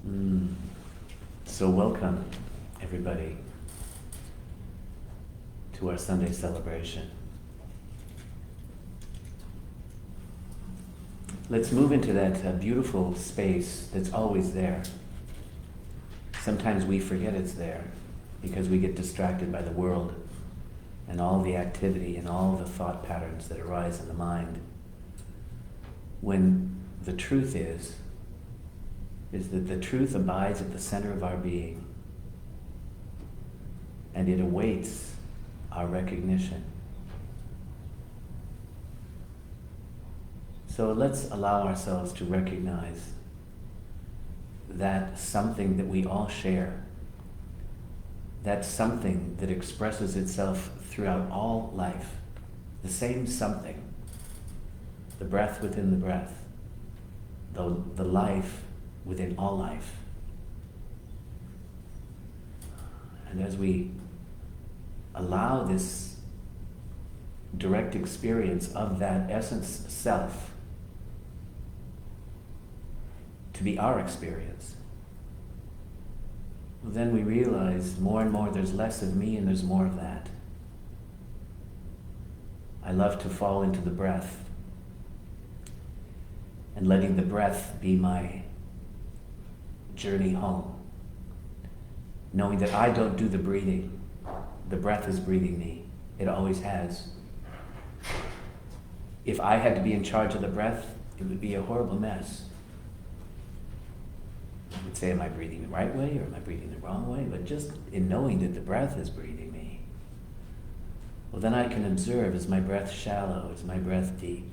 Mm. So welcome, everybody, to our Sunday celebration. Let's move into that beautiful space that's always there. Sometimes we forget it's there because we get distracted by the world and all the activity and all the thought patterns that arise in the mind. When the truth is that the truth abides at the center of our being, and it awaits our recognition. So let's allow ourselves to recognize that something that we all share, that something that expresses itself throughout all life, the same something, the breath within the breath, the life within all life. And as we allow this direct experience of that essence self to be our experience, then we realize more and more there's less of me and there's more of that. I love to fall into the breath and letting the breath be my journey home, knowing that I don't do the breathing. The breath is breathing me. It always has. If I had to be in charge of the breath, it would be a horrible mess. I would say, am I breathing the right way or am I breathing the wrong way? But just in knowing that the breath is breathing me, well, then I can observe, is my breath shallow? Is my breath deep?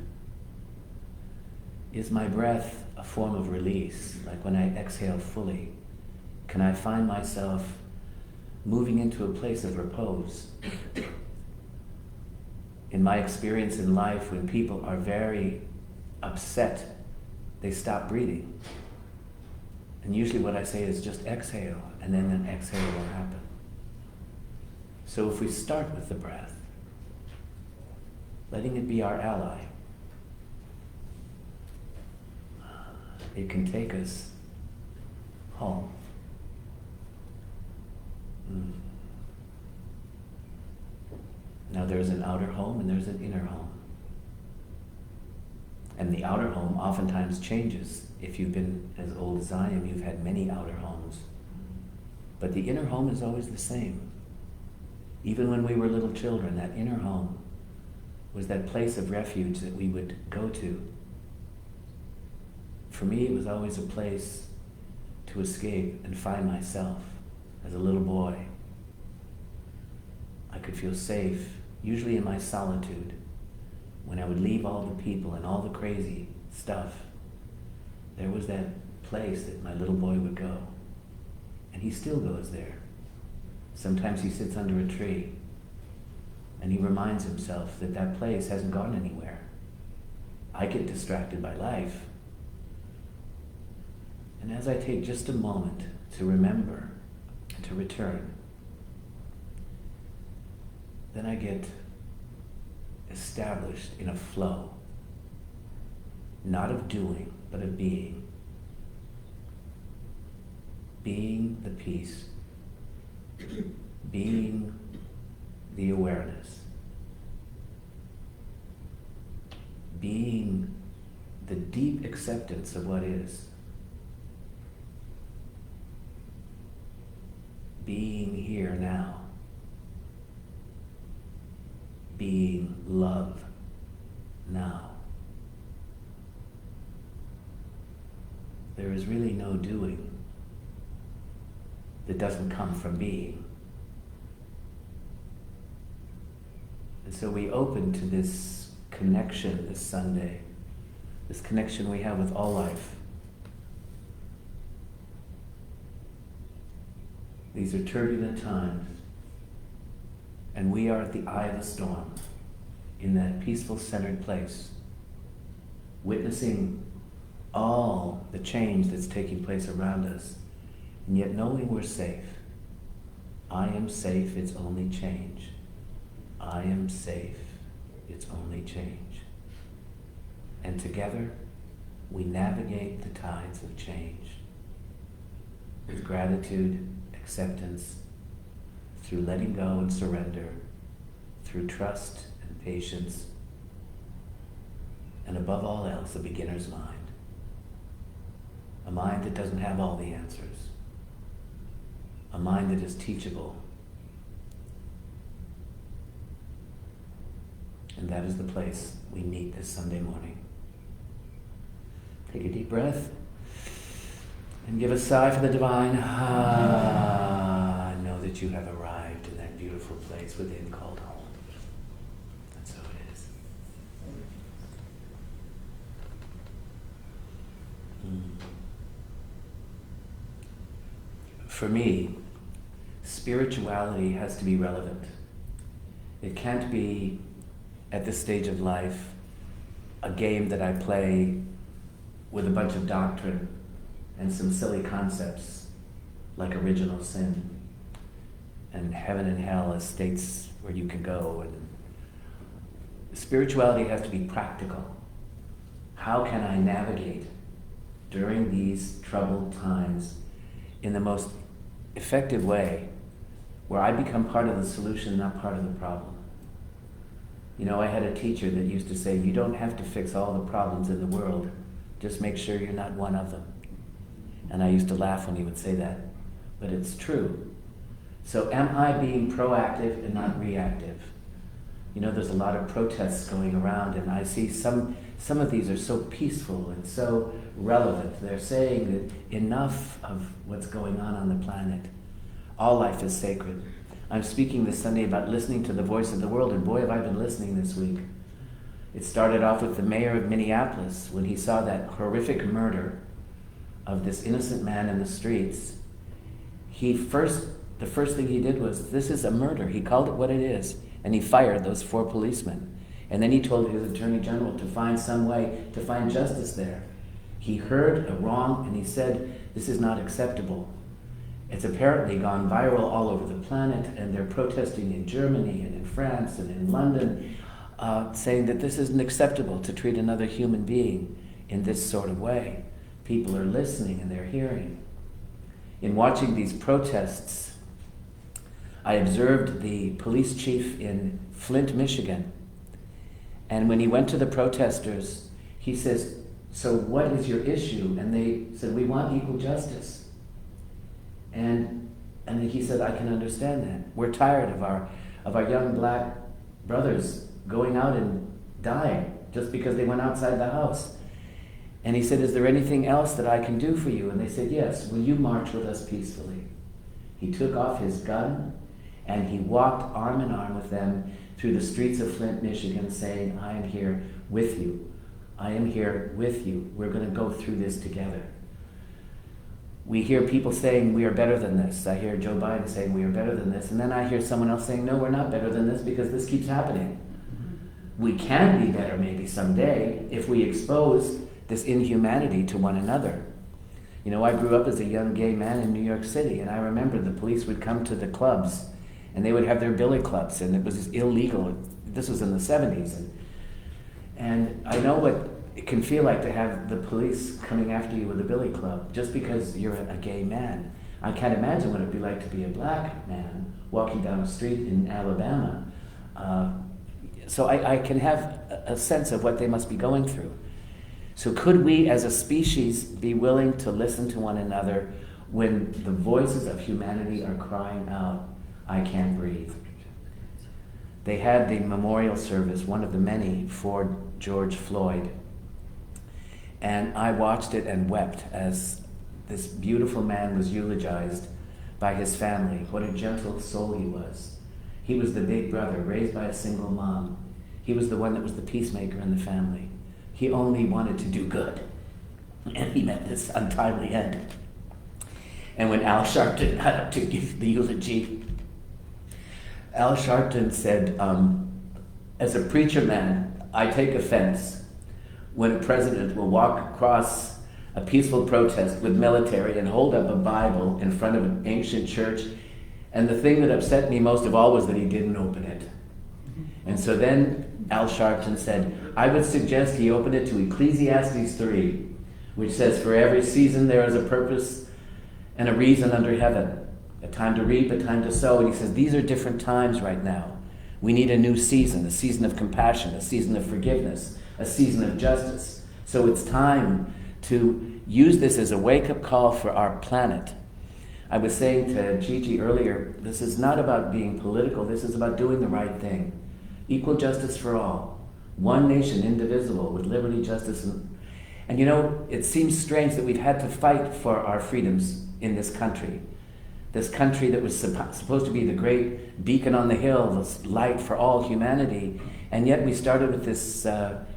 Is my breath a form of release? Like when I exhale fully, can I find myself moving into a place of repose? In my experience in life, when people are very upset, they stop breathing. And usually what I say is just exhale, and then an exhale will happen. So if we start with the breath, letting it be our ally, it can take us home. Now there's an outer home and there's an inner home. And the outer home oftentimes changes. If you've been as old as I am, you've had many outer homes. But the inner home is always the same. Even when we were little children, that inner home was that place of refuge that we would go to. For me, it was always a place to escape and find myself. As a little boy, I could feel safe, usually in my solitude, when I would leave all the people and all the crazy stuff. There was that place that my little boy would go. And he still goes there. Sometimes he sits under a tree and he reminds himself that that place hasn't gone anywhere. I get distracted by life. And as I take just a moment to remember and to return, then I get established in a flow, not of doing, but of being. Being the peace, being the awareness, being the deep acceptance of what is, being here now, being love now. There is really no doing that doesn't come from being. And so we open to this connection this Sunday, this connection we have with all life. These are turbulent times, and we are at the eye of the storm, in that peaceful, centered place, witnessing all the change that's taking place around us, and yet knowing we're safe. I am safe, it's only change. I am safe, it's only change. And together, we navigate the tides of change. with gratitude, acceptance, through letting go and surrender, through trust and patience, and above all else, a beginner's mind. A mind that doesn't have all the answers. A mind that is teachable. And that is the place we meet this Sunday morning. Take a deep breath and give a sigh for the divine. Know that you have arrived in that beautiful place within called home. And so it is. For me, spirituality has to be relevant. It can't be, at this stage of life, a game that I play with a bunch of doctrine and some silly concepts like original sin and heaven and hell as states where you can go. And spirituality has to be practical. How can I navigate during these troubled times in the most effective way where I become part of the solution, not part of the problem? You know, I had a teacher that used to say, you don't have to fix all the problems in the world, just make sure you're not one of them. And I used to laugh when he would say that, but it's true. So am I being proactive and not reactive? You know, there's a lot of protests going around, and I see some of these are so peaceful and so relevant. They're saying that enough of what's going on the planet. All life is sacred. I'm speaking this Sunday about listening to the voice of the world, and boy, have I been listening this week. It started off with the mayor of Minneapolis when he saw that horrific murder of this innocent man in the streets. The first thing he did was, this is a murder. He called it what it is, and he fired those 4 policemen. And then he told his attorney general to find some way to find justice there. He heard a wrong, and he said, this is not acceptable. It's apparently gone viral all over the planet, and they're protesting in Germany and in France and in London, saying that this isn't acceptable to treat another human being in this sort of way. People are listening and they're hearing. In watching these protests, I observed the police chief in Flint, Michigan, and when he went to the protesters, he says, so what is your issue? And they said, we want equal justice. And he said, I can understand that. We're tired of our young black brothers going out and dying just because they went outside the house. And he said, is there anything else that I can do for you? And they said, yes, will you march with us peacefully? He took off his gun and he walked arm in arm with them through the streets of Flint, Michigan, saying, I am here with you. I am here with you. We're going to go through this together. We hear people saying, we are better than this. I hear Joe Biden saying, we are better than this. And then I hear someone else saying, no, we're not better than this because this keeps happening. We can be better maybe someday if we expose this inhumanity to one another. You know, I grew up as a young gay man in New York City, and I remember the police would come to the clubs, and they would have their billy clubs, and it was illegal. This was in the 70s. And I know what it can feel like to have the police coming after you with a billy club just because you're a gay man. I can't imagine what it'd be like to be a black man walking down a street in Alabama. So I can have a sense of what they must be going through. So could we as a species be willing to listen to one another when the voices of humanity are crying out, I can't breathe? They had the memorial service, one of the many, for George Floyd. And I watched it and wept as this beautiful man was eulogized by his family. What a gentle soul he was. He was the big brother, raised by a single mom. He was the one that was the peacemaker in the family. He only wanted to do good. And he met this untimely end. And when Al Sharpton got up to give the eulogy, Al Sharpton said, as a preacher man, I take offense when a president will walk across a peaceful protest with military and hold up a Bible in front of an ancient church. And the thing that upset me most of all was that he didn't open it. And so then Al Sharpton said, I would suggest he open it to Ecclesiastes 3, which says, for every season there is a purpose, and a reason under heaven. A time to reap, a time to sow. And he says, these are different times right now. We need a new season, a season of compassion, a season of forgiveness, a season of justice. So it's time to use this as a wake-up call for our planet. I was saying to Gigi earlier, this is not about being political, this is about doing the right thing. Equal justice for all. One nation, indivisible, with liberty, justice, and you know, it seems strange that we've had to fight for our freedoms in this country. This country that was supposed to be the great beacon on the hill, this light for all humanity, and yet we started with this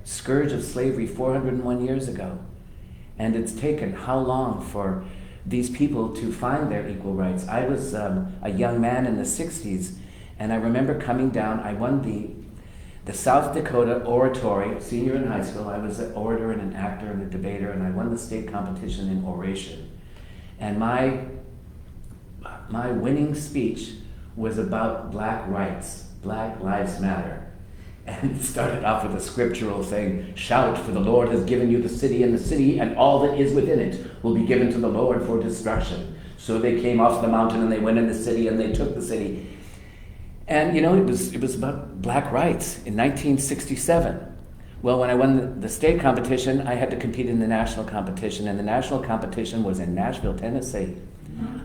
scourge of slavery 401 years ago. And it's taken how long for these people to find their equal rights? I was a young man in the 60s, and I remember coming down. I won the South Dakota Oratory, senior in high school. I was an orator and an actor and a debater, and I won the state competition in oration. And my winning speech was about black rights, Black Lives Matter. And it started off with a scriptural thing, shout, for the Lord has given you the city, and all that is within it will be given to the Lord for destruction. So they came off the mountain and they went in the city and they took the city. And you know, it was about black rights in 1967. Well, when I won the state competition, I had to compete in the national competition, and the national competition was in Nashville, Tennessee.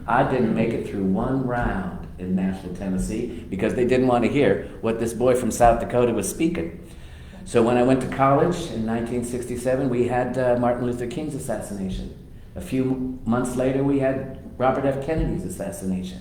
I didn't make it through one round in Nashville, Tennessee, because they didn't want to hear what this boy from South Dakota was speaking. So when I went to college in 1967, we had Martin Luther King's assassination. A few months later, we had Robert F. Kennedy's assassination.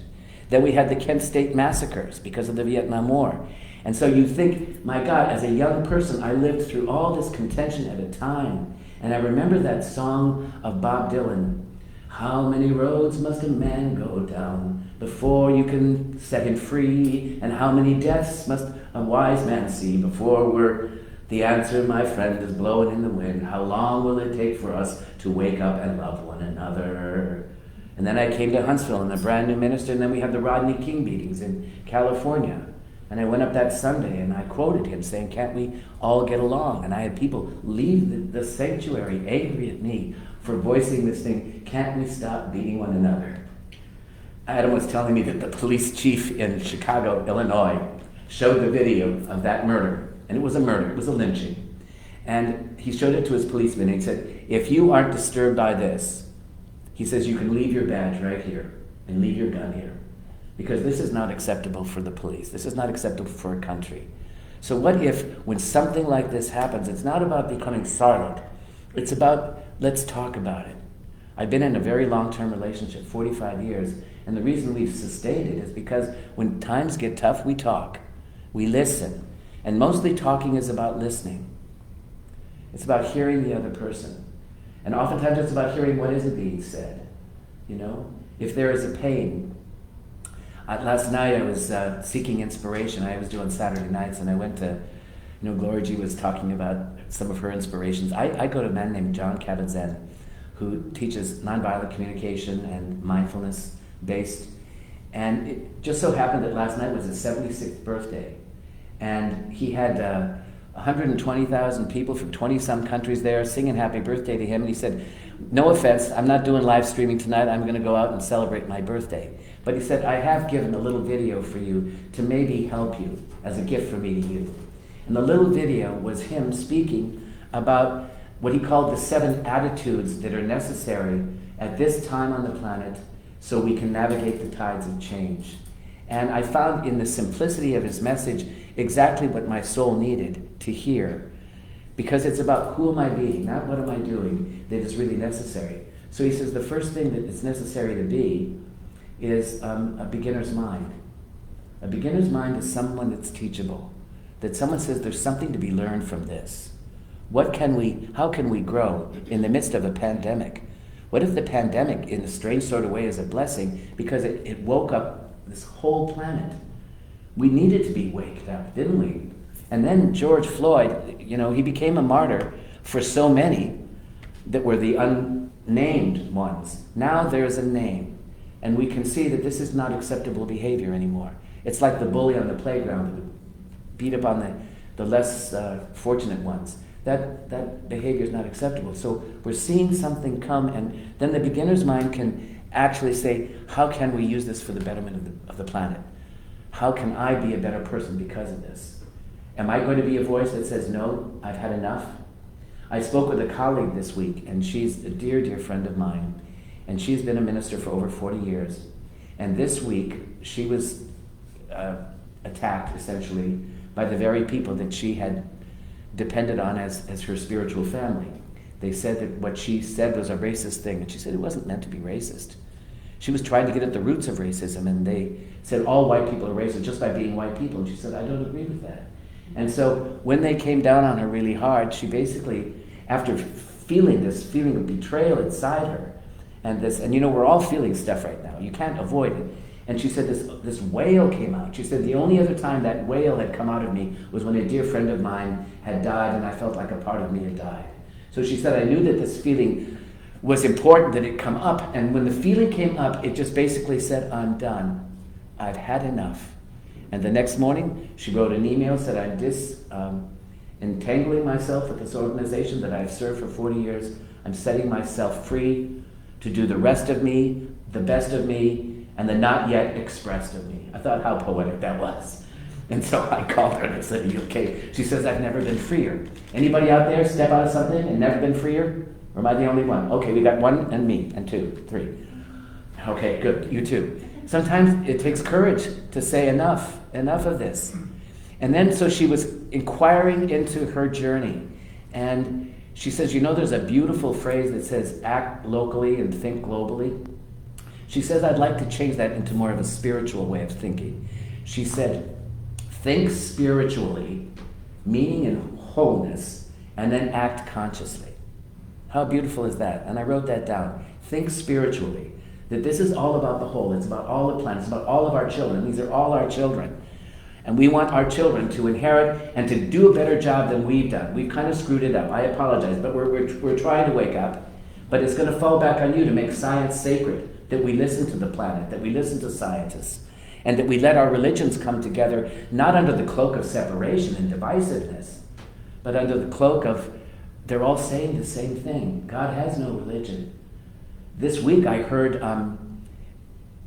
Then we had the Kent State massacres because of the Vietnam War. And so you think, my God, as a young person, I lived through all this contention at a time. And I remember that song of Bob Dylan, how many roads must a man go down before you can set him free? And how many deaths must a wise man see before the answer, my friend, is blowing in the wind? How long will it take for us to wake up and love one another? And then I came to Huntsville and a brand new minister, and then we had the Rodney King beatings in California. And I went up that Sunday and I quoted him saying, can't we all get along? And I had people leave the sanctuary angry at me for voicing this thing, can't we stop beating one another? Adam was telling me that the police chief in Chicago, Illinois, showed the video of that murder. And it was a murder, it was a lynching. And he showed it to his policeman and he said, if you aren't disturbed by this, he says, you can leave your badge right here and leave your gun here. Because this is not acceptable for the police. This is not acceptable for a country. So what if, when something like this happens, it's not about becoming silent. It's about, let's talk about it. I've been in a very long-term relationship, 45 years, and the reason we've sustained it is because when times get tough, we talk. We listen. And mostly talking is about listening. It's about hearing the other person. And oftentimes it's about hearing what isn't being said. You know, if there is a pain. Last night I was seeking inspiration. I was doing Saturday nights, and I went to, Gloria G was talking about some of her inspirations. I go to a man named Jon Kabat-Zinn, who teaches nonviolent communication and mindfulness-based. And it just so happened that last night was his 76th birthday. And he had 120,000 people from 20-some countries there singing happy birthday to him. And he said, no offense, I'm not doing live streaming tonight. I'm going to go out and celebrate my birthday. But he said, I have given a little video for you to maybe help you as a gift from me to you. And the little video was him speaking about what he called the 7 attitudes that are necessary at this time on the planet so we can navigate the tides of change. And I found in the simplicity of his message exactly what my soul needed to hear. Because it's about who am I being, not what am I doing, that is really necessary. So he says the first thing that it's necessary to be is a beginner's mind. A beginner's mind is someone that's teachable. That someone says there's something to be learned from this. How can we grow in the midst of a pandemic? What if the pandemic, in a strange sort of way, is a blessing because it woke up this whole planet? We needed to be waked up, didn't we? And then George Floyd, he became a martyr for so many that were the unnamed ones. Now there's a name, and we can see that this is not acceptable behavior anymore. It's like the bully on the playground that would beat up on the less fortunate ones. that behavior is not acceptable. So we're seeing something come, and then the beginner's mind can actually say, how can we use this for the betterment of the planet? How can I be a better person because of this? Am I going to be a voice that says, no, I've had enough? I spoke with a colleague this week, and she's a dear, dear friend of mine, and she's been a minister for over 40 years. And this week, she was attacked, essentially, by the very people that she had depended on as her spiritual family. They said that what she said was a racist thing, and she said it wasn't meant to be racist. She was trying to get at the roots of racism, and they said all white people are racist just by being white people, and she said, I don't agree with that. And so when they came down on her really hard, she basically, after feeling this feeling of betrayal inside her, and you know, we're all feeling stuff right now, you can't avoid it. And she said this wail came out. She said the only other time that wail had come out of me was when a dear friend of mine had died, and I felt like a part of me had died. So she said, I knew that this feeling was important that it come up, and when the feeling came up, it just basically said, I'm done. I've had enough. And the next morning, she wrote an email, said, I'm entangling myself with this organization that I've served for 40 years. I'm setting myself free to do the rest of me, the best of me, and the not yet expressed of me. I thought how poetic that was. And so I called her and I said, are you okay? She says, I've never been freer. Anybody out there step out of something and never been freer? Or am I the only one? Okay, we got one and me, and two, three. Okay, good, you too. Sometimes it takes courage to say enough of this. And then so she was inquiring into her journey. And she says, you know, there's a beautiful phrase that says, act locally and think globally. She says, I'd like to change that into more of a spiritual way of thinking. She said, think spiritually, meaning in wholeness, and then act consciously. How beautiful is that? And I wrote that down. Think spiritually. That this is all about the whole. It's about all the planets. It's about all of our children. These are all our children. And we want our children to inherit and to do a better job than we've done. We've kind of screwed it up. I apologize, but we're trying to wake up. But it's going to fall back on you to make science sacred. That we listen to the planet. That we listen to scientists. And that we let our religions come together, not under the cloak of separation and divisiveness, but under the cloak of they're all saying the same thing. God has no religion. This week I heard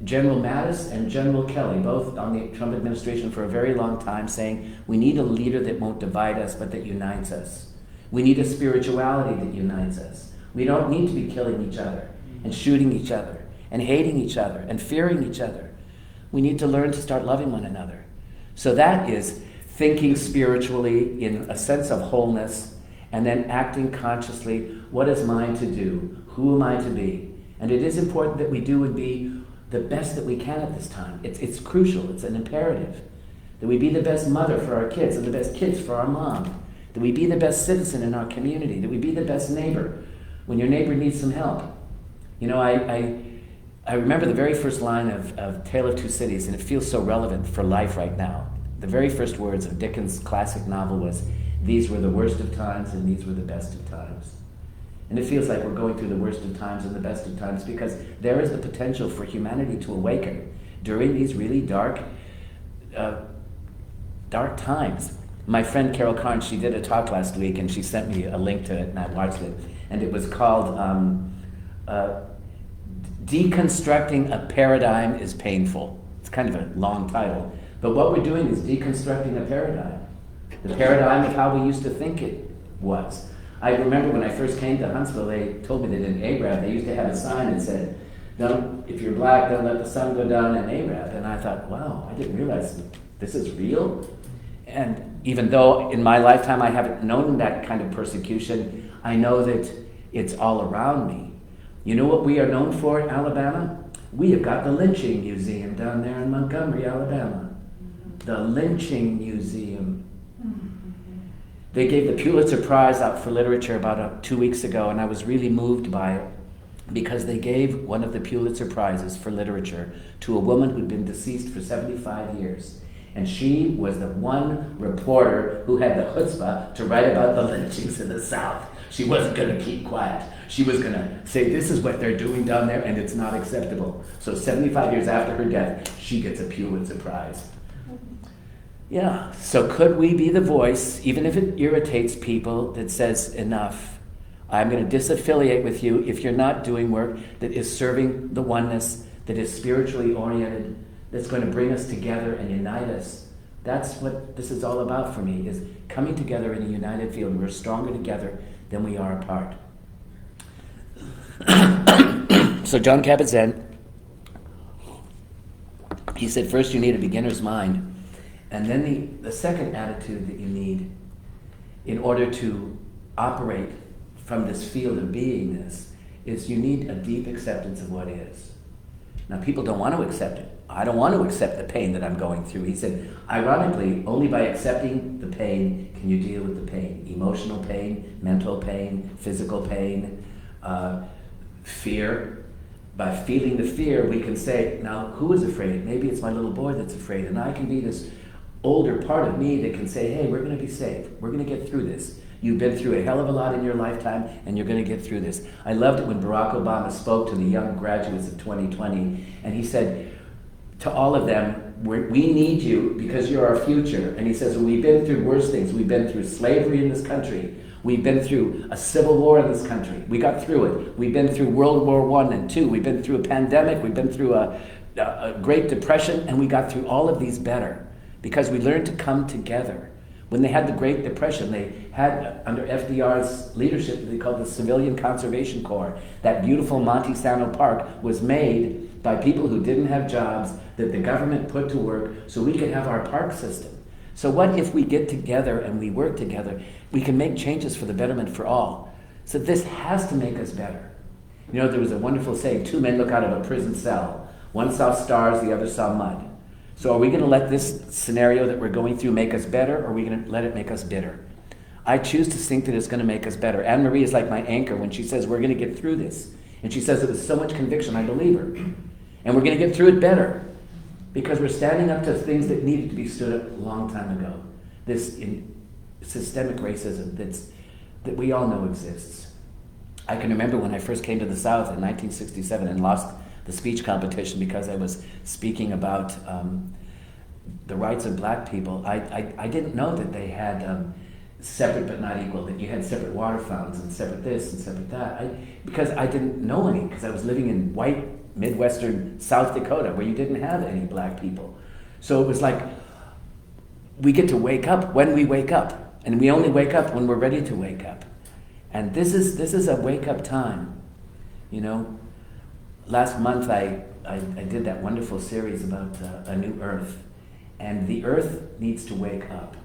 General Mattis and General Kelly, both on the Trump administration for a very long time, saying we need a leader that won't divide us but that unites us. We need a spirituality that unites us. We don't need to be killing each other and shooting each other and hating each other and fearing each other. We need to learn to start loving one another. So that is thinking spiritually in a sense of wholeness, and then acting consciously, what is mine to do? Who am I to be? And it is important that we do and be the best that we can at this time. It's crucial, it's an imperative. That we be the best mother for our kids and the best kids for our mom. That we be the best citizen in our community. That we be the best neighbor when your neighbor needs some help. You know, I remember the very first line of Tale of Two Cities, and it feels so relevant for life right now. The very first words of Dickens' classic novel was, these were the worst of times and these were the best of times. And it feels like we're going through the worst of times and the best of times because there is the potential for humanity to awaken during these really dark times. My friend Carol Carnes, she did a talk last week and she sent me a link to it and I watched it. And it was called Deconstructing a Paradigm is Painful. It's kind of a long title. But what we're doing is deconstructing a paradigm. The paradigm of how we used to think it was. I remember when I first came to Huntsville, they told me that in Arab, they used to have a sign that said, if you're black, don't let the sun go down in Arab. And I thought, wow, I didn't realize this is real. And even though in my lifetime I haven't known that kind of persecution, I know that it's all around me. You know what we are known for in Alabama? We have got the lynching museum down there in Montgomery, Alabama. The lynching museum. They gave the Pulitzer Prize out for literature about 2 weeks ago, and I was really moved by it because they gave one of the Pulitzer Prizes for literature to a woman who'd been deceased for 75 years. And she was the one reporter who had the chutzpah to write about the lynchings in the South. She wasn't going to keep quiet. She was going to say, this is what they're doing down there, and it's not acceptable. So 75 years after her death, she gets a Pulitzer Prize. Yeah, so could we be the voice, even if it irritates people, that says enough? I'm going to disaffiliate with you if you're not doing work that is serving the oneness, that is spiritually oriented, that's going to bring us together and unite us. That's what this is all about for me, is coming together in a united field. We're stronger together than we are apart. So John Kabat-Zinn, he said, first you need a beginner's mind. And then the second attitude that you need in order to operate from this field of beingness is you need a deep acceptance of what is. Now, people don't want to accept it. I don't want to accept the pain that I'm going through. He said, ironically, only by accepting the pain can you deal with the pain. Emotional pain, mental pain, physical pain, fear. By feeling the fear, we can say, now, who is afraid? Maybe it's my little boy that's afraid, and I can be this older part of me that can say, hey, we're going to be safe. We're going to get through this. You've been through a hell of a lot in your lifetime, and you're going to get through this. I loved it when Barack Obama spoke to the young graduates of 2020, and he said to all of them, we need you because you're our future. And he says, we've been through worse things. We've been through slavery in this country. We've been through a civil war in this country. We got through it. We've been through World War I and II. We've been through a pandemic. We've been through a Great Depression, and we got through all of these better because we learned to come together. When they had the Great Depression, they had, under FDR's leadership, they called the Civilian Conservation Corps. That beautiful Monte Sano Park was made by people who didn't have jobs that the government put to work so we could have our park system. So what if we get together and we work together, we can make changes for the betterment for all. So this has to make us better. You know, there was a wonderful saying, two men look out of a prison cell. One saw stars, the other saw mud. So are we going to let this scenario that we're going through make us better, or are we going to let it make us bitter? I choose to think that it's going to make us better. Anne-Marie is like my anchor when she says we're going to get through this. And she says it with so much conviction, I believe her. And we're going to get through it better because we're standing up to things that needed to be stood up a long time ago. This systemic racism that we all know exists. I can remember when I first came to the South in 1967 and lost the speech competition because I was speaking about the rights of black people. I didn't know that they had separate but not equal, that you had separate water fountains and separate this and separate that. Because I didn't know any, because I was living in white Midwestern South Dakota where you didn't have any black people. So it was like we get to wake up when we wake up, and we only wake up when we're ready to wake up. And this is a wake-up time, you know. Last month I did that wonderful series about a new earth, and the earth needs to wake up,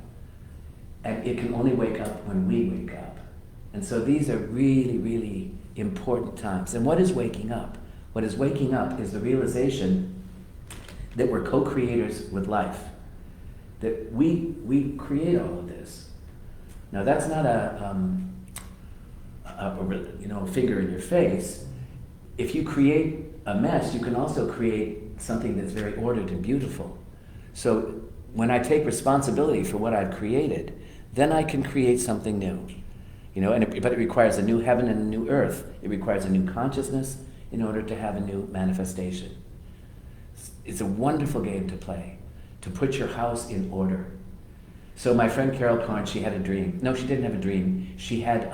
and it can only wake up when we wake up. And so these are really, really important times. And what is waking up? What is waking up is the realization that we're co-creators with life, that we create all of this. Now that's not a finger in your face. If you create a mess, you can also create something that's very ordered and beautiful. So when I take responsibility for what I've created, then I can create something new. You know, but it requires a new heaven and a new earth. It requires a new consciousness in order to have a new manifestation. It's a wonderful game to play, to put your house in order. So my friend Carol Carnes, she had a dream. No, she didn't have a dream. She had,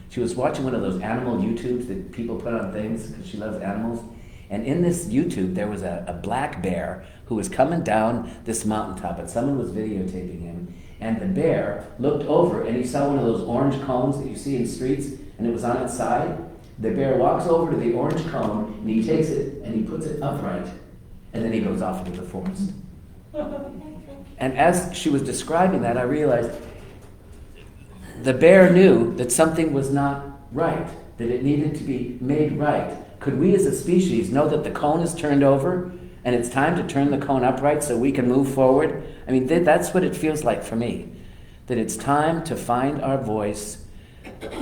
she was watching one of those animal YouTubes that people put on things because she loves animals. And in this YouTube, there was a black bear who was coming down this mountaintop, and someone was videotaping him. And the bear looked over, and he saw one of those orange cones that you see in streets, and it was on its side. The bear walks over to the orange cone, and he takes it, and he puts it upright, and then he goes off into the forest. And as she was describing that, I realized the bear knew that something was not right, that it needed to be made right. Could we as a species know that the cone is turned over and it's time to turn the cone upright so we can move forward? I mean, that's what it feels like for me, that it's time to find our voice,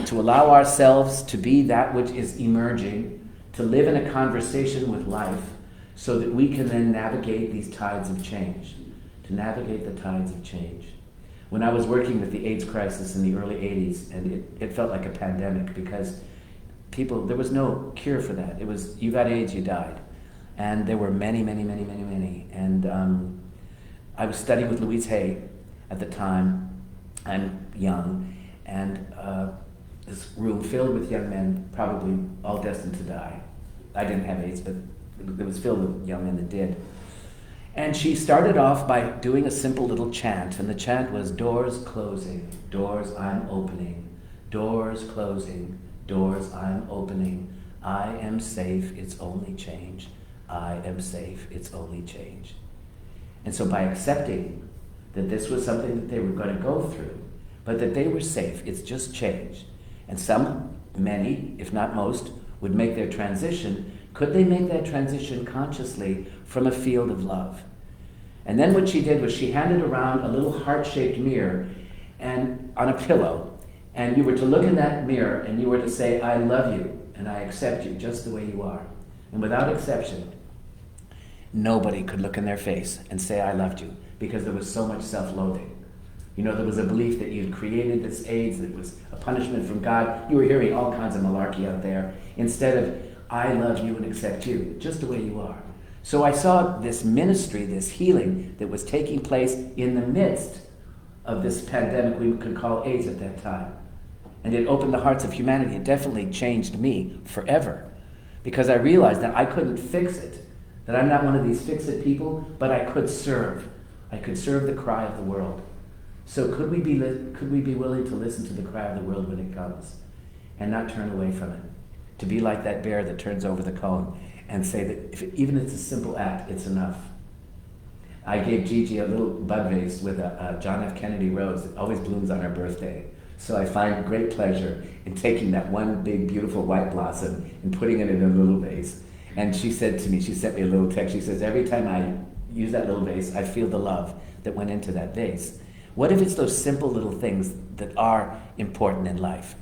to allow ourselves to be that which is emerging, to live in a conversation with life so that we can then navigate these tides of change, to navigate the tides of change. When I was working with the AIDS crisis in the early 80s, and it felt like a pandemic because there was no cure for that. It was, you got AIDS, you died. And there were many. And I was studying with Louise Hay at the time. I'm young, and this room filled with young men, probably all destined to die. I didn't have AIDS, but it was filled with young men that did. And she started off by doing a simple little chant, and the chant was, doors closing, doors I'm opening, doors closing, doors I'm opening. I am safe, it's only change. I am safe, it's only change. And so by accepting that this was something that they were going to go through, but that they were safe, it's just change. And some, many, if not most, would make their transition. Could they make that transition consciously from a field of love? And then what she did was she handed around a little heart-shaped mirror and on a pillow, and you were to look in that mirror and you were to say, I love you and I accept you just the way you are. And without exception, nobody could look in their face and say, I loved you, because there was so much self-loathing. You know, there was a belief that you'd created this AIDS, that it was a punishment from God. You were hearing all kinds of malarkey out there, instead of, I love you and accept you, just the way you are. So I saw this ministry, this healing that was taking place in the midst of this pandemic we could call AIDS at that time. And it opened the hearts of humanity. It definitely changed me forever, because I realized that I couldn't fix it, that I'm not one of these fix-it people, but I could serve. I could serve the cry of the world. So could we be willing to listen to the cry of the world when it comes and not turn away from it? To be like that bear that turns over the cone and say that even if it's a simple act, it's enough. I gave Gigi a little bud vase with a John F. Kennedy rose that always blooms on her birthday. So I find great pleasure in taking that one big, beautiful white blossom and putting it in a little vase. And she said to me, she sent me a little text, she says, every time I use that little vase, I feel the love that went into that vase. What if it's those simple little things that are important in life?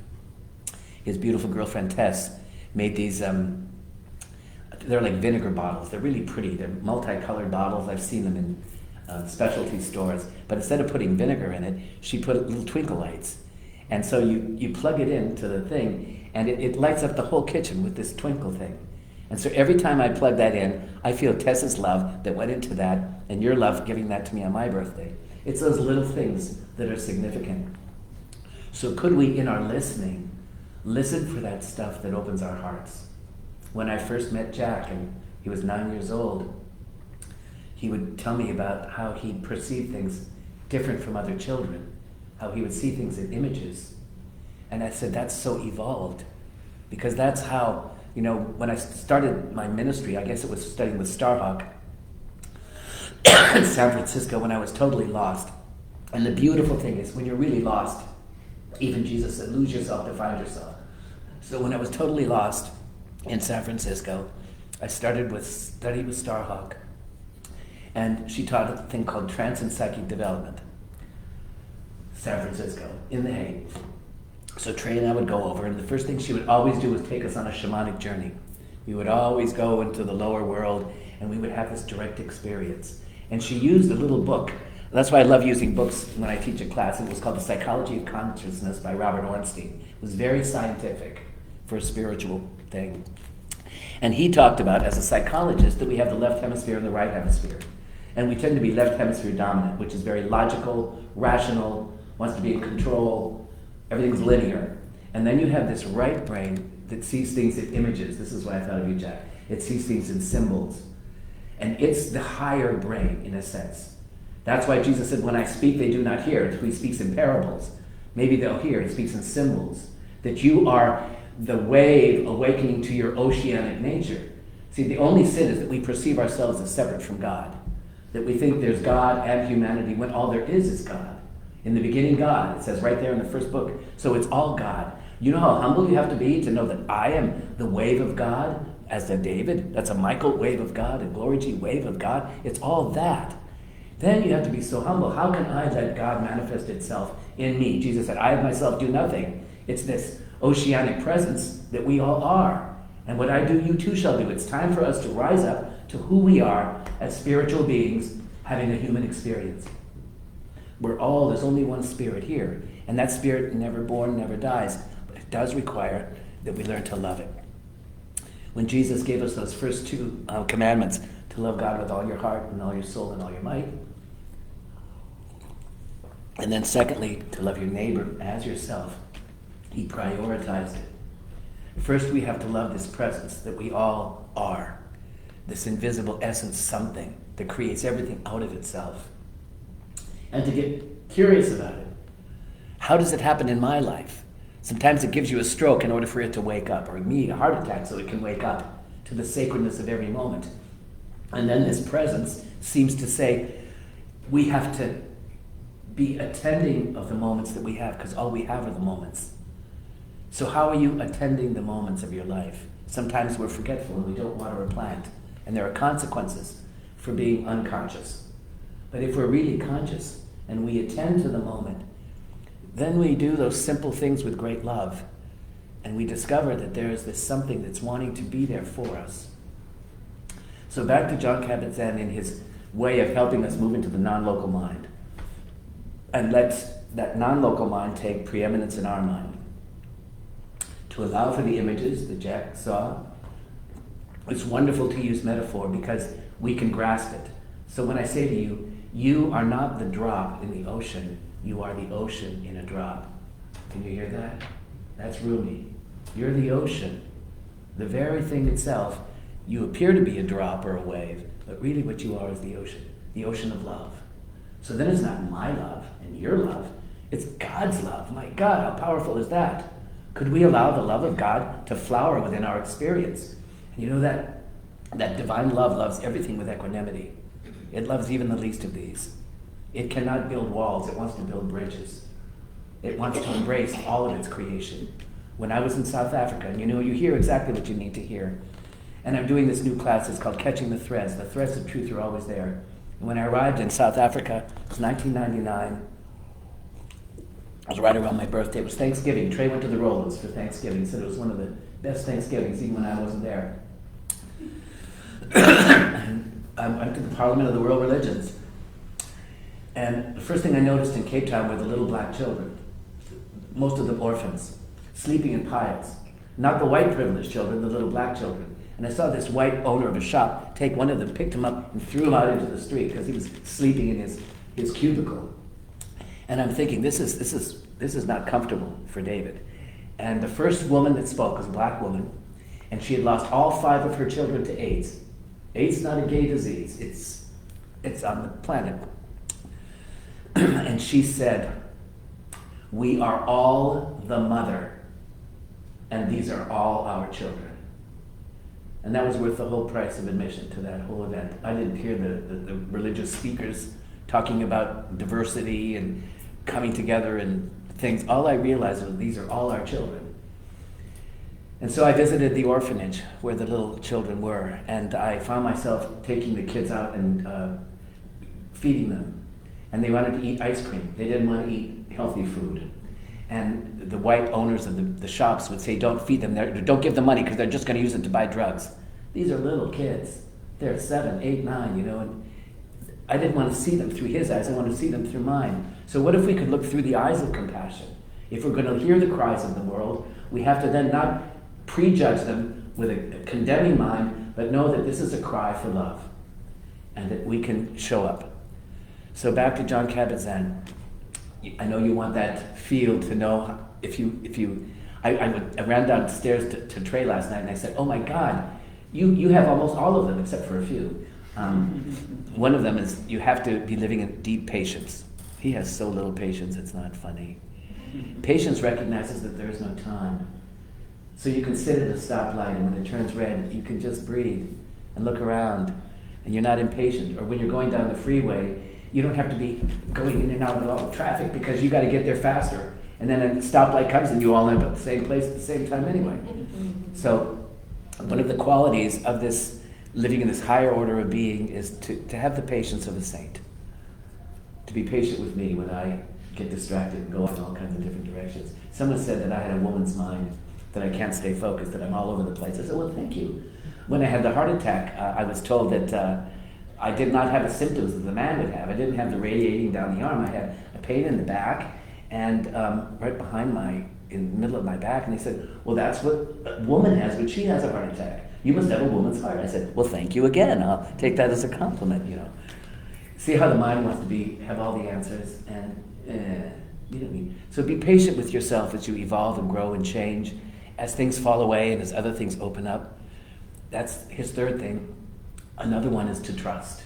His beautiful girlfriend Tess made these, they're like vinegar bottles. They're really pretty. They're multicolored bottles. I've seen them in specialty stores. But instead of putting vinegar in it, she put little twinkle lights. And so you plug it into the thing, and it lights up the whole kitchen with this twinkle thing. And so every time I plug that in, I feel Tessa's love that went into that, and your love giving that to me on my birthday. It's those little things that are significant. So could we, in our listening, listen for that stuff that opens our hearts? When I first met Jack, and he was 9 years old, he would tell me about how he perceived things different from other children, how he would see things in images. And I said, that's so evolved, because that's how, you know, when I started my ministry, I guess it was studying with Starhawk in San Francisco when I was totally lost. And the beautiful thing is, when you're really lost, even Jesus said, lose yourself to find yourself. So when I was totally lost in San Francisco, I studied with Starhawk, and she taught a thing called Trance and Psychic Development, San Francisco, in the Hague. So Trey and I would go over, and the first thing she would always do was take us on a shamanic journey. We would always go into the lower world, and we would have this direct experience. And she used a little book. That's why I love using books when I teach a class. It was called The Psychology of Consciousness by Robert Ornstein. It was very scientific for a spiritual thing. And he talked about, as a psychologist, that we have the left hemisphere and the right hemisphere. And we tend to be left hemisphere dominant, which is very logical, rational, wants to be in control, everything's linear. And then you have this right brain that sees things in images. This is why I thought of you, Jack. It sees things in symbols. And it's the higher brain, in a sense. That's why Jesus said, when I speak, they do not hear. He speaks in parables. Maybe they'll hear. He speaks in symbols. That you are the wave awakening to your oceanic nature. See, the only sin is that we perceive ourselves as separate from God. That we think there's God and humanity when all there is God. In the beginning, God. It says right there in the first book. So it's all God. You know how humble you have to be to know that I am the wave of God, as did David. That's a Michael, wave of God, and Glory G, wave of God. It's all that. Then you have to be so humble. How can I let God manifest itself in me? Jesus said, I of myself do nothing. It's this oceanic presence that we all are. And what I do, you too shall do. It's time for us to rise up to who we are as spiritual beings having a human experience. There's only one spirit here. And that spirit, never born, never dies. But it does require that we learn to love it. When Jesus gave us those first two commandments, to love God with all your heart and all your soul and all your might, And then secondly, to love your neighbor as yourself. He prioritized it. First, we have to love this presence that we all are, this invisible essence, something that creates everything out of itself. And to get curious about it. How does it happen in my life? Sometimes it gives you a stroke in order for it to wake up, or me, a heart attack, so it can wake up to the sacredness of every moment. And then this presence seems to say, we have to be attending of the moments that we have, because all we have are the moments. So how are you attending the moments of your life? Sometimes we're forgetful and we don't water a plant, and there are consequences for being unconscious. But if we're really conscious and we attend to the moment, then we do those simple things with great love, and we discover that there is this something that's wanting to be there for us. So back to Jon Kabat-Zinn in his way of helping us move into the non-local mind, and let that non-local mind take preeminence in our mind. To allow for the images that Jack saw. It's wonderful to use metaphor because we can grasp it. So when I say to you, you are not the drop in the ocean, you are the ocean in a drop. Can you hear that? That's Rumi. You're the ocean. The very thing itself, you appear to be a drop or a wave, but really what you are is the ocean of love. So then it's not my love and your love, it's God's love. My God, how powerful is that? Could we allow the love of God to flower within our experience? And you know that divine love loves everything with equanimity. It loves even the least of these. It cannot build walls, it wants to build bridges. It wants to embrace all of its creation. When I was in South Africa, and you hear exactly what you need to hear. And I'm doing this new class, it's called Catching the Threads. The threads of truth are always there. And when I arrived in South Africa, it was 1999, it was right around my birthday. It was Thanksgiving. Trey went to the Rollins for Thanksgiving. He said it was one of the best Thanksgivings, even when I wasn't there. I went to the Parliament of the World Religions. And the first thing I noticed in Cape Town were the little black children, most of them orphans, sleeping in piles. Not the white privileged children, the little black children. And I saw this white owner of a shop take one of them, picked him up, and threw him out into the street because he was sleeping in his cubicle. And I'm thinking, this is not comfortable for David. And the first woman that spoke was a black woman, and she had lost all 5 of her children to AIDS. AIDS is not a gay disease, it's on the planet. And she said, we are all the mother, and these are all our children. And that was worth the whole price of admission to that whole event. I didn't hear the religious speakers talking about diversity and coming together and things. All I realized was these are all our children. And so I visited the orphanage where the little children were, and I found myself taking the kids out and feeding them. And they wanted to eat ice cream. They didn't want to eat healthy food. And the white owners of the shops would say, don't feed them, don't give them money because they're just going to use it to buy drugs. These are little kids. They're 7, 8, 9, and I didn't want to see them through his eyes, I wanted to see them through mine. So what if we could look through the eyes of compassion? If we're going to hear the cries of the world, we have to then not prejudge them with a condemning mind, but know that this is a cry for love, and that we can show up. So back to Jon Kabat-Zinn. I know you want that field to know I ran downstairs to Trey last night and I said, oh my God, you have almost all of them except for a few. One of them is you have to be living in deep patience. He has so little patience, it's not funny. Patience recognizes that there is no time. So you can sit at a stoplight and when it turns red, you can just breathe and look around and you're not impatient. Or when you're going down the freeway, you don't have to be going in and out of all the traffic because you got to get there faster. And then a stoplight comes and you all end up at the same place at the same time anyway. So one of the qualities of this living in this higher order of being is to have the patience of a saint. To be patient with me when I get distracted and go in all kinds of different directions. Someone said that I had a woman's mind, that I can't stay focused, that I'm all over the place. I said, well, thank you. When I had the heart attack, I was told that I did not have the symptoms that the man would have. I didn't have the radiating down the arm. I had a pain in the back and right behind in the middle of my back. And they said, well, that's what a woman has when she has a heart attack. You must have a woman's heart. I said, well, thank you again. I'll take that as a compliment, See how the mind wants to have all the answers. And You don't need. So be patient with yourself as you evolve and grow and change, as things fall away and as other things open up. That's his third thing. Another one is to trust.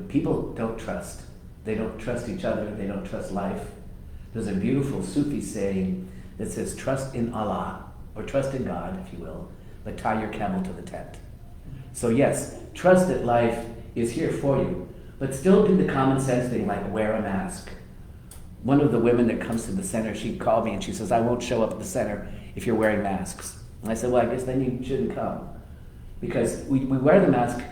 People don't trust. They don't trust each other. They don't trust life. There's a beautiful Sufi saying that says, trust in Allah, or trust in God, if you will, but tie your camel to the tent. So yes, trust that life is here for you, but still do the common sense thing like wear a mask. One of the women that comes to the center, she called me and she says, I won't show up at the center if you're wearing masks. And I said, well, I guess then you shouldn't come. Because we wear the mask,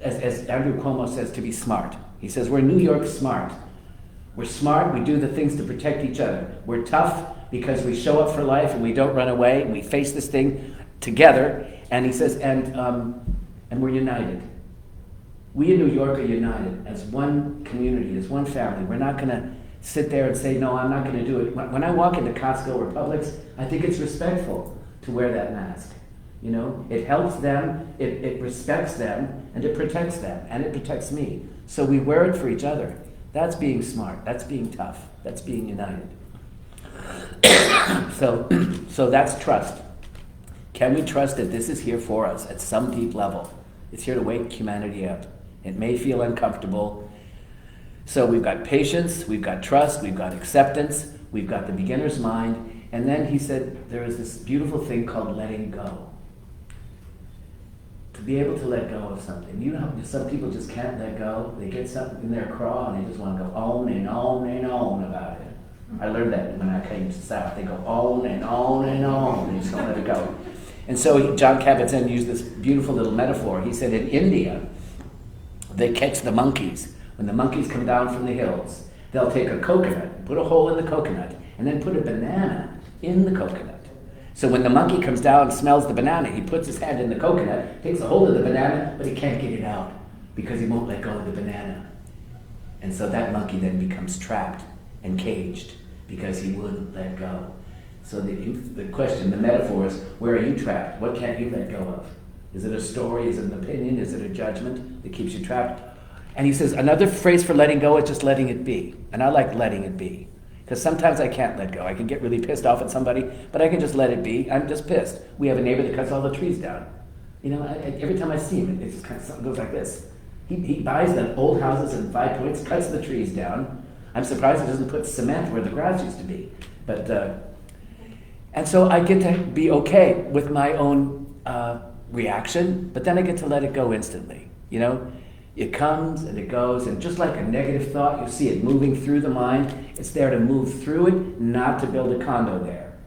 as Andrew Cuomo says, to be smart. He says, we're New York smart. We're smart, we do the things to protect each other. We're tough because we show up for life and we don't run away and we face this thing together. And he says, and we're united. We in New York are united as one community, as one family. We're not going to sit there and say, no, I'm not going to do it. When I walk into Costco or Publix, I think it's respectful to wear that mask. It helps them, it respects them, and it protects them, and it protects me. So we wear it for each other. That's being smart. That's being tough. That's being united. So that's trust. Can we trust that this is here for us at some deep level? It's here to wake humanity up. It may feel uncomfortable. So we've got patience, we've got trust, we've got acceptance, we've got the beginner's mind, and then he said there is this beautiful thing called letting go. To be able to let go of something. Some people just can't let go. They get something in their craw and they just want to go on and on and on about it. I learned that when I came to the South. They go on and on and on. They just don't let it go. And so John Kabat-Zinn used this beautiful little metaphor. He said in India, they catch the monkeys. When the monkeys come down from the hills, they'll take a coconut, put a hole in the coconut, and then put a banana in the coconut. So when the monkey comes down and smells the banana, he puts his hand in the coconut, takes a hold of the banana, but he can't get it out because he won't let go of the banana. And so that monkey then becomes trapped and caged because he wouldn't let go. So the question, the metaphor is, where are you trapped? What can't you let go of? Is it a story? Is it an opinion? Is it a judgment that keeps you trapped? And he says, another phrase for letting go is just letting it be. And I like letting it be. Because sometimes I can't let go. I can get really pissed off at somebody, but I can just let it be. I'm just pissed. We have a neighbor that cuts all the trees down. Every time I see him, it just kind of goes like this. He buys the old houses in 5 Points, cuts the trees down. I'm surprised he doesn't put cement where the grass used to be. And so I get to be okay with my own reaction, but then I get to let it go instantly. It comes and it goes, and just like a negative thought, you see it moving through the mind. It's there to move through it, not to build a condo there.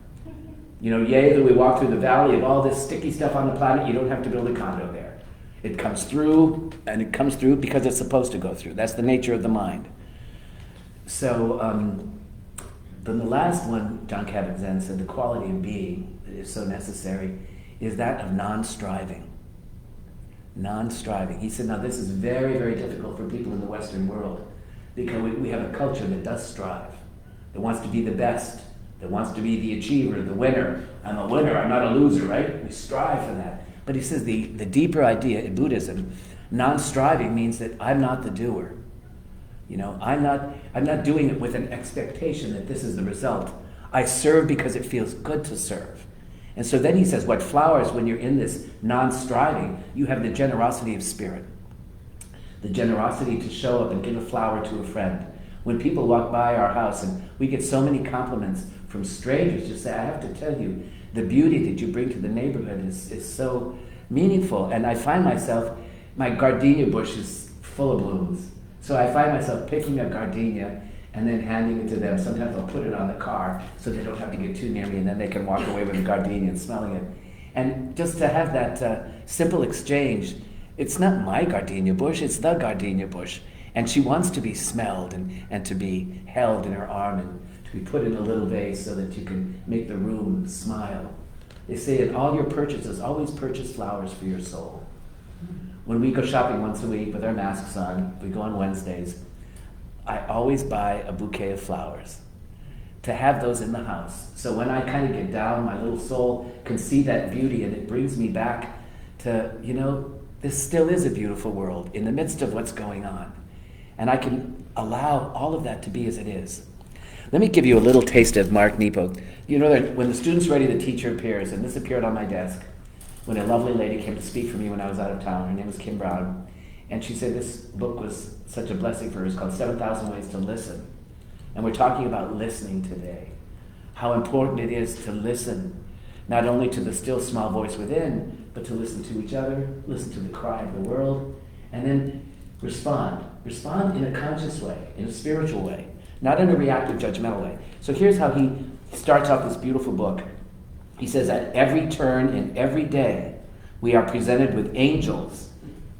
Yea, though we walk through the valley of all this sticky stuff on the planet, you don't have to build a condo there. It comes through, and it comes through because it's supposed to go through. That's the nature of the mind. So, then the last one, John Kabat-Zinn said, the quality of being that is so necessary is that of non-striving. Non-striving. He said, now this is very, very difficult for people in the Western world because we have a culture that does strive, that wants to be the best, that wants to be the achiever, the winner. I'm a winner, I'm not a loser, right? We strive for that. But he says the deeper idea in Buddhism, non-striving means that I'm not the doer. I'm not doing it with an expectation that this is the result. I serve because it feels good to serve. And so then he says, what flowers when you're in this non-striving, you have the generosity of spirit. The generosity to show up and give a flower to a friend. When people walk by our house and we get so many compliments from strangers, just say, I have to tell you, the beauty that you bring to the neighborhood is so meaningful. And I find myself, my gardenia bush is full of blooms. So I find myself picking a gardenia and then handing it to them. Sometimes I'll put it on the car so they don't have to get too near me, and then they can walk away with the gardenia and smelling it. And just to have that simple exchange, it's not my gardenia bush, it's the gardenia bush. And she wants to be smelled and to be held in her arm and to be put in a little vase so that you can make the room smile. They say in all your purchases, always purchase flowers for your soul. When we go shopping once a week with our masks on, we go on Wednesdays, I always buy a bouquet of flowers to have those in the house. So when I kind of get down, my little soul can see that beauty and it brings me back to, this still is a beautiful world in the midst of what's going on. And I can allow all of that to be as it is. Let me give you a little taste of Mark Nepo. You know that when The Student's Ready, the Teacher appears, and this appeared on my desk when a lovely lady came to speak for me when I was out of town. Her name was Kim Brown. And she said this book was such a blessing for her. It's called 7,000 Ways to Listen. And we're talking about listening today. How important it is to listen, not only to the still small voice within, but to listen to each other, listen to the cry of the world, and then respond. Respond in a conscious way, in a spiritual way, not in a reactive, judgmental way. So here's how he starts off this beautiful book. He says, at every turn in every day, we are presented with angels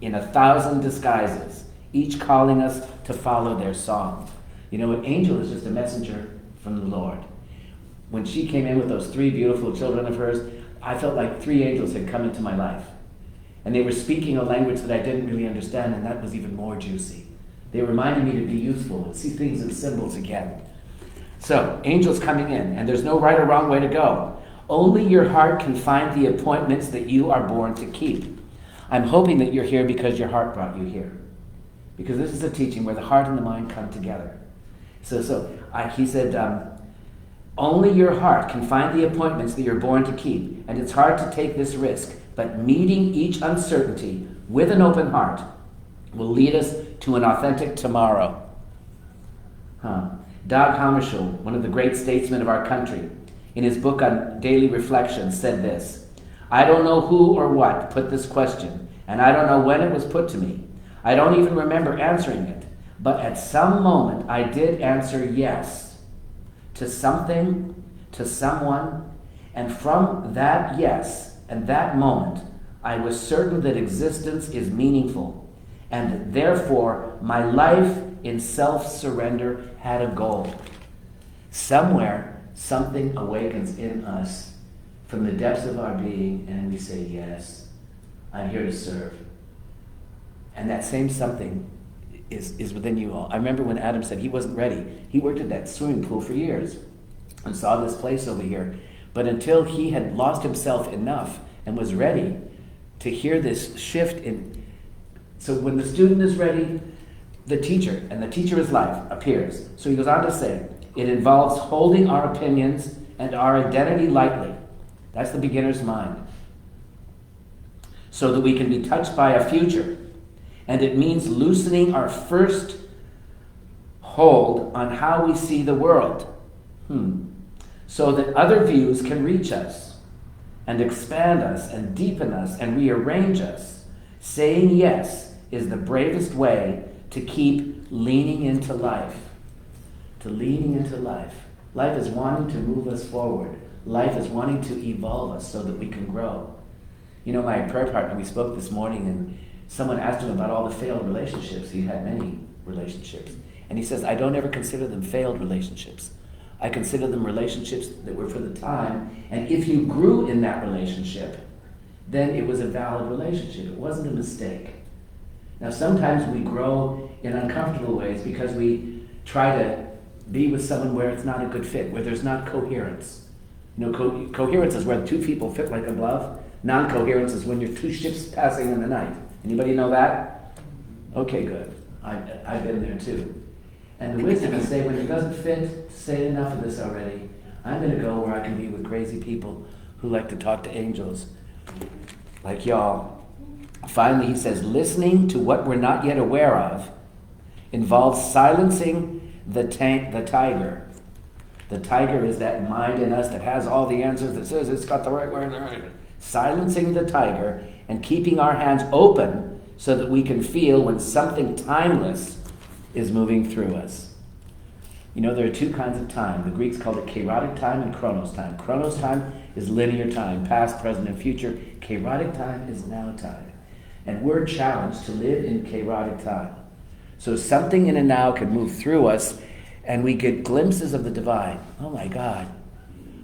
in 1,000 disguises, each calling us to follow their song. You know, an angel is just a messenger from the Lord. When she came in with those 3 beautiful children of hers, I felt like 3 angels had come into my life. And they were speaking a language that I didn't really understand, and that was even more juicy. They reminded me to be youthful and see things in symbols again. So, angels coming in, and there's no right or wrong way to go. Only your heart can find the appointments that you are born to keep. I'm hoping that you're here because your heart brought you here. Because this is a teaching where the heart and the mind come together. He said, only your heart can find the appointments that you're born to keep, and it's hard to take this risk, but meeting each uncertainty with an open heart will lead us to an authentic tomorrow. Dag Hammarskjöld, one of the great statesmen of our country, in his book on daily reflection, said this, I don't know who or what put this question, and I don't know when it was put to me. I don't even remember answering it, but at some moment I did answer yes to something, to someone, and from that yes and that moment, I was certain that existence is meaningful, and therefore my life in self-surrender had a goal. Somewhere, something awakens in us from the depths of our being, and we say, yes, I'm here to serve. And that same something is within you all. I remember when Adam said he wasn't ready. He worked at that swimming pool for years and saw this place over here. But until he had lost himself enough and was ready to hear this shift in... So when the student is ready, the teacher, and the teacher is life, appears. So he goes on to say, it involves holding our opinions and our identity lightly. That's the beginner's mind. So that we can be touched by a future. And it means loosening our first hold on how we see the world. So that other views can reach us and expand us and deepen us and rearrange us. Saying yes is the bravest way to keep leaning into life. To leaning into life. Life is wanting to move us forward. Life is wanting to evolve us so that we can grow. You know, my prayer partner, we spoke this morning, and someone asked him about all the failed relationships. He had many relationships. And he says, I don't ever consider them failed relationships. I consider them relationships that were for the time. And if you grew in that relationship, then it was a valid relationship. It wasn't a mistake. Now, sometimes we grow in uncomfortable ways because we try to be with someone where it's not a good fit, where there's not coherence. You know, coherence is where 2 people fit like a glove. Non-coherence is when you're 2 ships passing in the night. Anybody know that? Okay, good. I've been there too. And the wisdom is say, when it doesn't fit, say enough of this already. I'm going to go where I can be with crazy people who like to talk to angels, like y'all. Finally, he says, listening to what we're not yet aware of involves silencing the tiger. The tiger is that mind in us that has all the answers, that says it's got the right word. Silencing the tiger and keeping our hands open so that we can feel when something timeless is moving through us. You know, there are 2 kinds of time. The Greeks called it kairotic time and chronos time. Chronos time is linear time, past, present, and future. Kairotic time is now time. And we're challenged to live in kairotic time. So something in a now can move through us, and we get glimpses of the divine. Oh my God.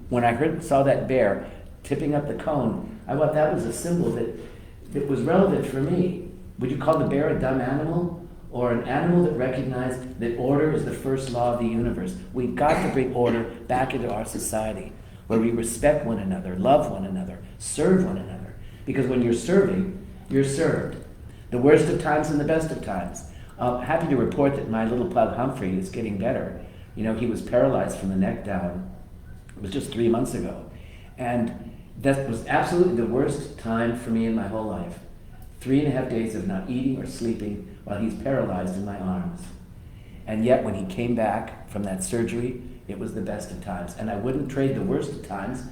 When I saw that bear tipping up the cone, I thought that was a symbol that was relevant for me. Would you call the bear a dumb animal? Or an animal that recognized that order is the first law of the universe? We've got to bring order back into our society, where we respect one another, love one another, serve one another. Because when you're serving, you're served. The worst of times and the best of times. Happy to report that my little pug Humphrey is getting better. You know, he was paralyzed from the neck down. It was just 3 months ago. And that was absolutely the worst time for me in my whole life. 3.5 days of not eating or sleeping while he's paralyzed in my arms. And yet when he came back from that surgery, it was the best of times. And I wouldn't trade the worst of times,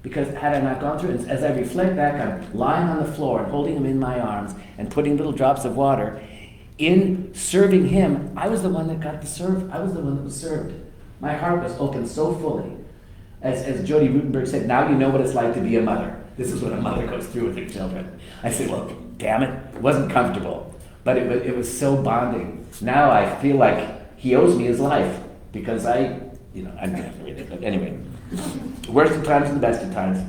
because had I not gone through it, as I reflect back, I'm lying on the floor and holding him in my arms and putting little drops of water. In serving him, I was the one that got to serve. I was the one that was served. My heart was open so fully. As Jody Rutenberg said, now you know what it's like to be a mother. This is what a mother goes through with her children. I said, well, damn it wasn't comfortable, but it was so bonding. Now I feel like he owes me his life, because I'm never really, but anyway. The worst of times and the best of times.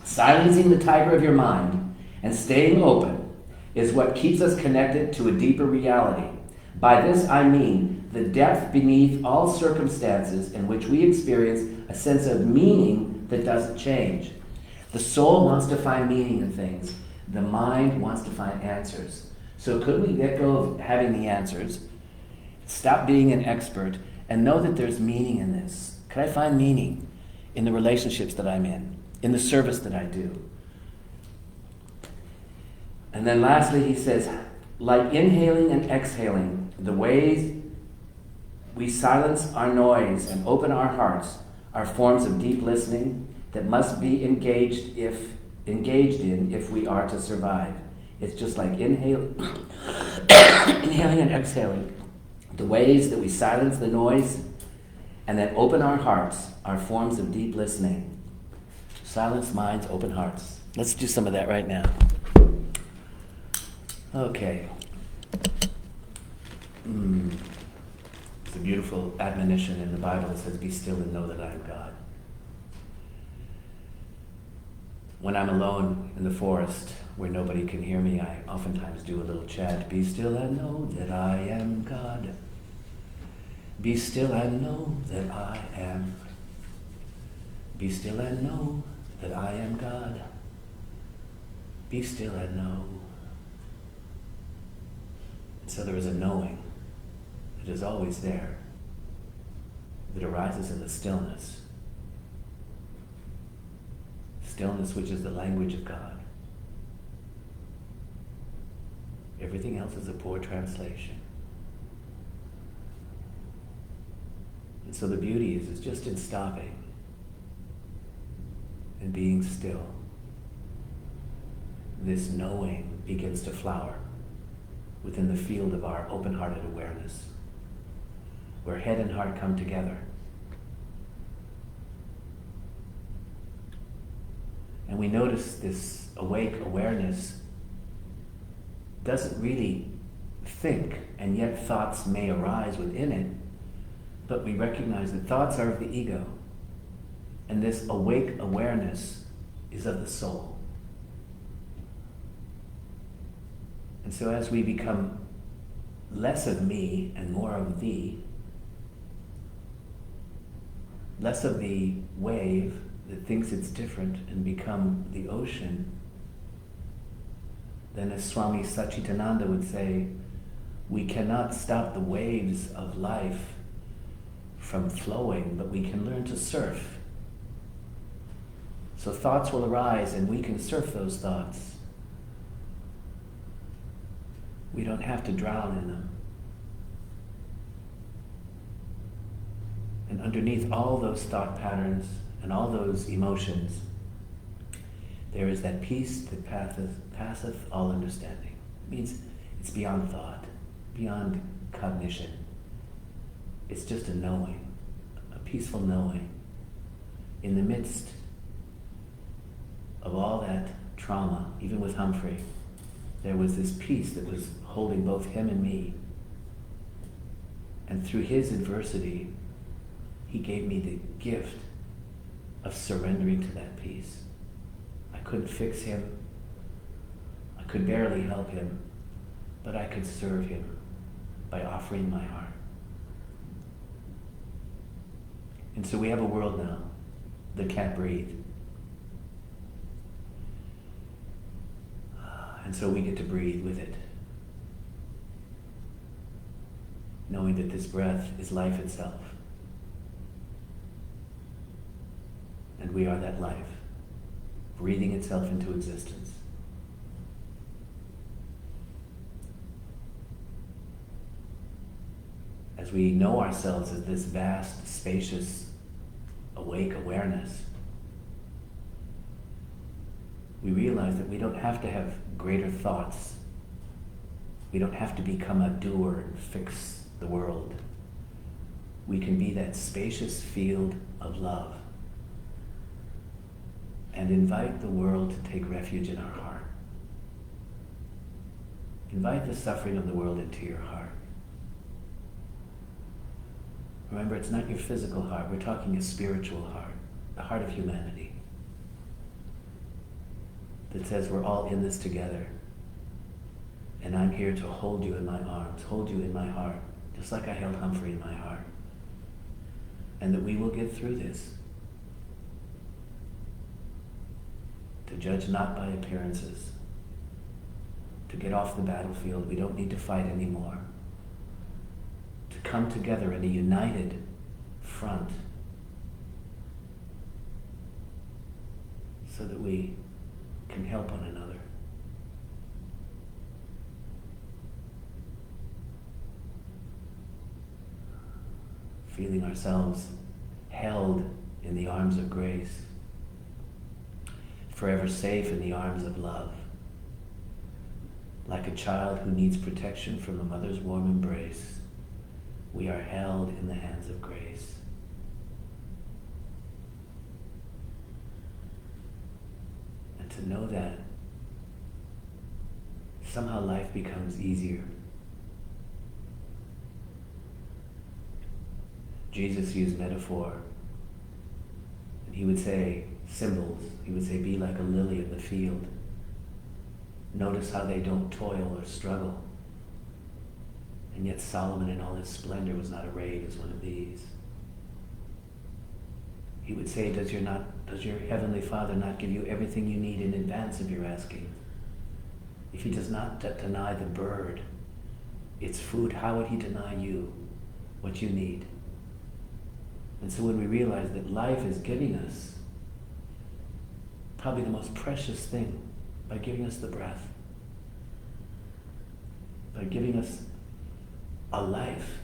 Silencing the tiger of your mind and staying open is what keeps us connected to a deeper reality. By this I mean the depth beneath all circumstances in which we experience a sense of meaning that doesn't change. The soul wants to find meaning in things. The mind wants to find answers. So could we let go of having the answers, stop being an expert, and know that there's meaning in this? Could I find meaning in the relationships that I'm in the service that I do? And then lastly, he says, like inhaling and exhaling, the ways we silence our noise and open our hearts are forms of deep listening that must be engaged in if we are to survive. It's just like inhaling and exhaling. The ways that we silence the noise and then open our hearts are forms of deep listening. Silence minds, open hearts. Let's do some of that right now. Okay. It's a beautiful admonition in the Bible that says, be still and know that I am God. When I'm alone in the forest where nobody can hear me, I oftentimes do a little chant, be still and know that I am God. Be still and know that I am. Be still and know that I am God. Be still and know. So there is a knowing that is always there, that arises in the stillness. Stillness, which is the language of God. Everything else is a poor translation. And so the beauty is just in stopping and being still. This knowing begins to flower within the field of our open-hearted awareness, where head and heart come together. And we notice this awake awareness doesn't really think, and yet thoughts may arise within it, but we recognize that thoughts are of the ego, and this awake awareness is of the soul. And so as we become less of me and more of thee, less of the wave that thinks it's different and become the ocean, then as Swami Satchitananda would say, we cannot stop the waves of life from flowing, but we can learn to surf. So thoughts will arise and we can surf those thoughts. We don't have to drown in them. And underneath all those thought patterns and all those emotions, there is that peace that passeth all understanding. It means it's beyond thought, beyond cognition. It's just a knowing, a peaceful knowing. In the midst of all that trauma, even with Humphrey, there was this peace that was holding both him and me. And through his adversity, he gave me the gift of surrendering to that peace. I couldn't fix him. I could barely help him, but I could serve him by offering my heart. And so we have a world now that can't breathe. And so we get to breathe with it. knowing that this breath is life itself. And we are that life, breathing itself into existence. As we know ourselves as this vast, spacious, awake awareness, we realize that we don't have to have greater thoughts. We don't have to become a doer and fix the world. We can be that spacious field of love and invite the world to take refuge in our heart. Invite the suffering of the world into your heart. Remember, it's not your physical heart. We're talking a spiritual heart, the heart of humanity, that says we're all in this together. And I'm here to hold you in my arms, hold you in my heart, just like I held Humphrey in my heart. And that we will get through this. To judge not by appearances. To get off the battlefield. We don't need to fight anymore. To come together in a united front. So that we can help one another. Feeling ourselves held in the arms of grace, forever safe in the arms of love, like a child who needs protection from a mother's warm embrace. We are held in the hands of grace. And to know that somehow life becomes easier. Jesus used metaphor, and he would say symbols. He would say, be like a lily of the field. Notice how they don't toil or struggle. And yet Solomon in all his splendor was not arrayed as one of these. He would say, does your heavenly Father not give you everything you need in advance of your asking? If he does not deny the bird its food, how would he deny you what you need? And so when we realize that life is giving us probably the most precious thing by giving us the breath, by giving us a life,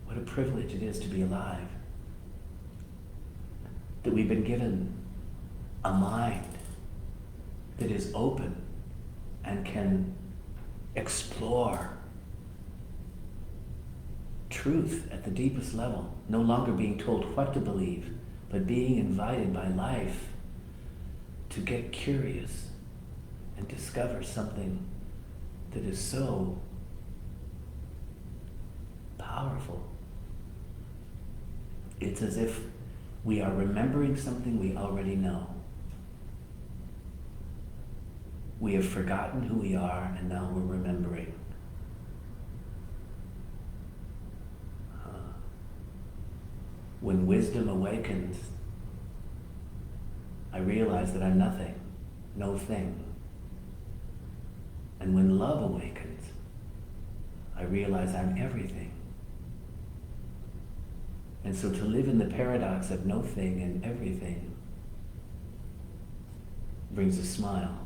what a privilege it is to be alive. That we've been given a mind that is open and can explore truth at the deepest level, no longer being told what to believe, but being invited by life to get curious and discover something that is so powerful. It's as if we are remembering something we already know. We have forgotten who we are, and now we're remembering. When wisdom awakens, I realize that I'm nothing, no thing. And when love awakens, I realize I'm everything. And so to live in the paradox of no thing and everything brings a smile.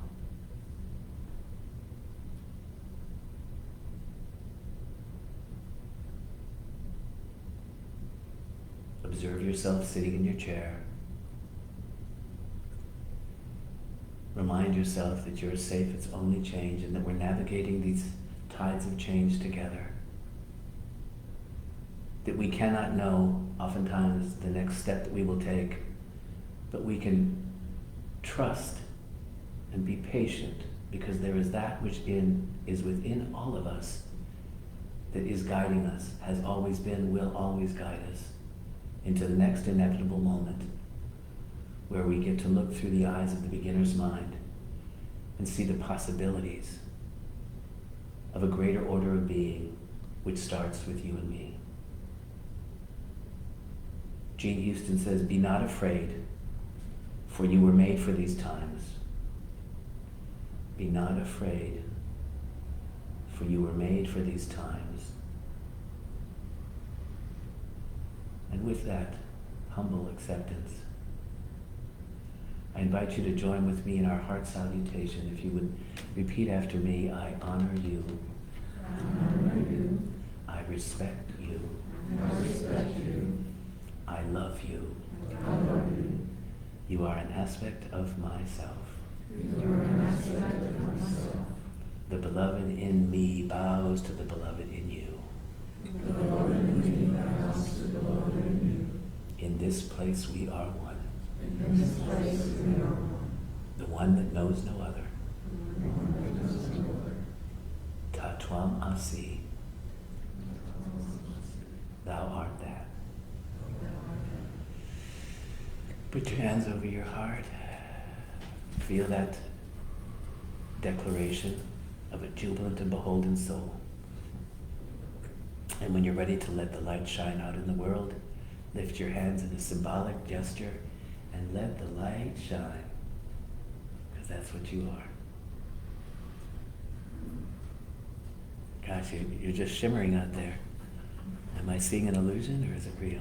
Observe yourself sitting in your chair. Remind yourself that you're safe, it's only change, and that we're navigating these tides of change together. That we cannot know, oftentimes, the next step that we will take, but we can trust and be patient, because there is that which is within all of us that is guiding us, has always been, will always guide us into the next inevitable moment, where we get to look through the eyes of the beginner's mind and see the possibilities of a greater order of being, which starts with you and me. Jean Houston says, be not afraid, for you were made for these times. Be not afraid, for you were made for these times. with that humble acceptance, I invite you to join with me in our heart salutation. If you would repeat after me, I honor you. I honor you. I respect you. I respect you. I love you. I love you. You are an aspect of myself. You are an aspect of myself. The beloved in me bows to the beloved in you. The beloved in me bows to the beloved in In this place we are one. you. In this place we are one. The one that knows no other. The one that knows no other. Tatwam asi. Thou art that. Put your hands over your heart. Feel that declaration of a jubilant and beholden soul. And when you're ready to let the light shine out in the world, lift your hands in a symbolic gesture and let the light shine. Because that's what you are. Gosh, you're just shimmering out there. Am I seeing an illusion or is it real?